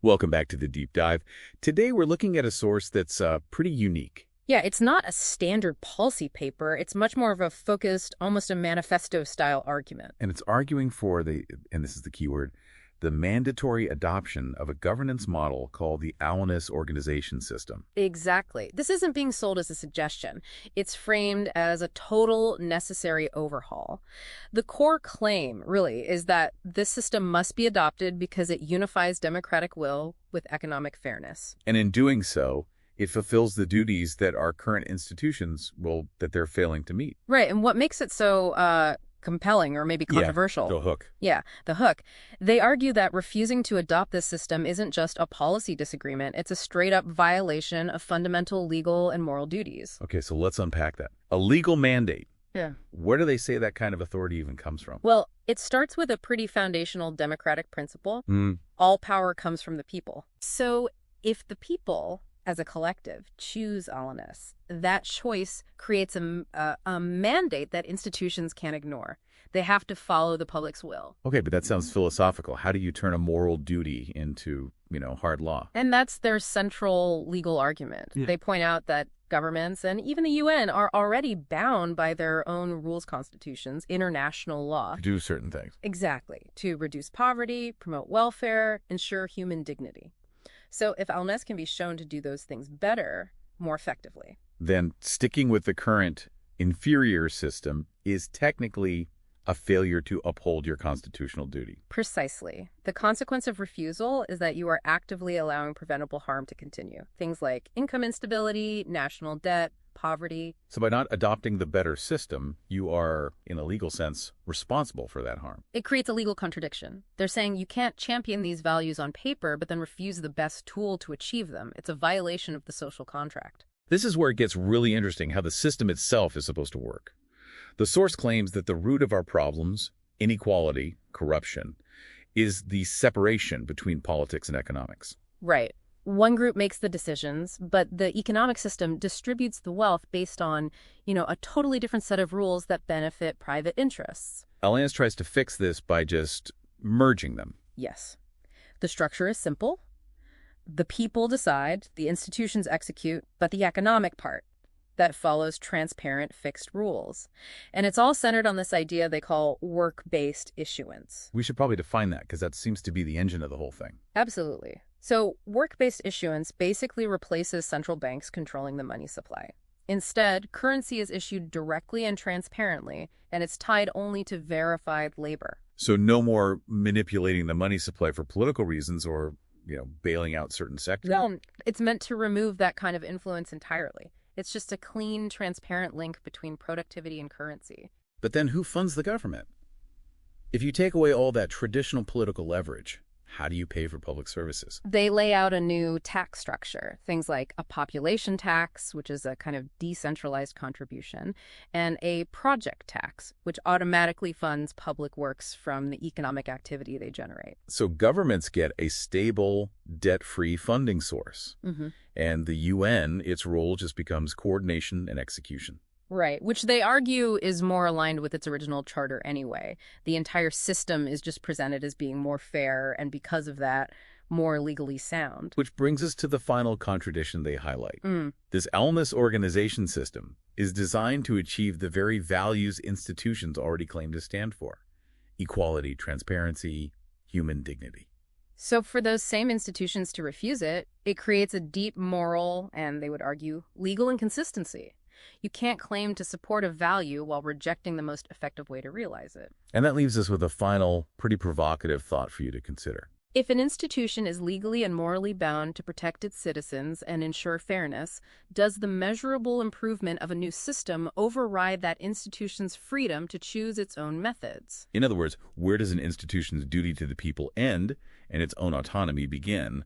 Welcome back to the deep dive. Today we're looking at a source that's pretty unique. Yeah, it's not a standard policy paper. It's much more of a focused, almost a manifesto-style argument. And it's arguing for and this is the key word, the mandatory adoption of a governance model called the Alnas Organization system. Exactly. This isn't being sold as a suggestion. It's framed as a total necessary overhaul. The core claim, really, is that this system must be adopted because it unifies democratic will with economic fairness. And in doing so, it fulfills the duties that our current institutions, that they're failing to meet. Right, and what makes it so compelling or maybe controversial. The hook. Yeah, the hook. They argue that refusing to adopt this system isn't just a policy disagreement, it's a straight-up violation of fundamental legal and moral duties. Okay, so let's unpack that. A legal mandate. Yeah. Where do they say that kind of authority even comes from? Well, it starts with a pretty foundational democratic principle. All power comes from the people. So if the people, as a collective, choose Alnas, that choice creates a mandate that institutions can't ignore. They have to follow the public's will. Okay, but that sounds philosophical. How do you turn a moral duty into, hard law? And that's their central legal argument. Yeah. They point out that governments and even the UN are already bound by their own rules, constitutions, international law. To do certain things. Exactly. To reduce poverty, promote welfare, ensure human dignity. So if Alnas can be shown to do those things better, more effectively, then sticking with the current inferior system is technically a failure to uphold your constitutional duty. Precisely. The consequence of refusal is that you are actively allowing preventable harm to continue. Things like income instability, national debt, poverty. So by not adopting the better system, you are, in a legal sense, responsible for that harm. It creates a legal contradiction. They're saying you can't champion these values on paper, but then refuse the best tool to achieve them. It's a violation of the social contract. This is where it gets really interesting how the system itself is supposed to work. The source claims that the root of our problems, inequality, corruption, is the separation between politics and economics. Right. One group makes the decisions, but the economic system distributes the wealth based on, a totally different set of rules that benefit private interests. Alnas tries to fix this by just merging them. Yes. The structure is simple. The people decide, the institutions execute, but the economic part that follows transparent fixed rules. And it's all centered on this idea they call work-based issuance. We should probably define that because that seems to be the engine of the whole thing. Absolutely. So work-based issuance basically replaces central banks controlling the money supply. Instead, currency is issued directly and transparently, and it's tied only to verified labor. So no more manipulating the money supply for political reasons or, bailing out certain sectors? No, it's meant to remove that kind of influence entirely. It's just a clean, transparent link between productivity and currency. But then who funds the government? If you take away all that traditional political leverage, how do you pay for public services? They lay out a new tax structure, things like a population tax, which is a kind of decentralized contribution, and a project tax, which automatically funds public works from the economic activity they generate. So governments get a stable, debt-free funding source. And the UN, its role just becomes coordination and execution. Right, which they argue is more aligned with its original charter anyway. The entire system is just presented as being more fair and because of that, more legally sound. Which brings us to the final contradiction they highlight. This Alnas Organization system is designed to achieve the very values institutions already claim to stand for: equality, transparency, human dignity. So for those same institutions to refuse it, it creates a deep moral and, they would argue, legal inconsistency. You can't claim to support a value while rejecting the most effective way to realize it. And that leaves us with a final, pretty provocative thought for you to consider. If an institution is legally and morally bound to protect its citizens and ensure fairness, does the measurable improvement of a new system override that institution's freedom to choose its own methods? In other words, where does an institution's duty to the people end and its own autonomy begin?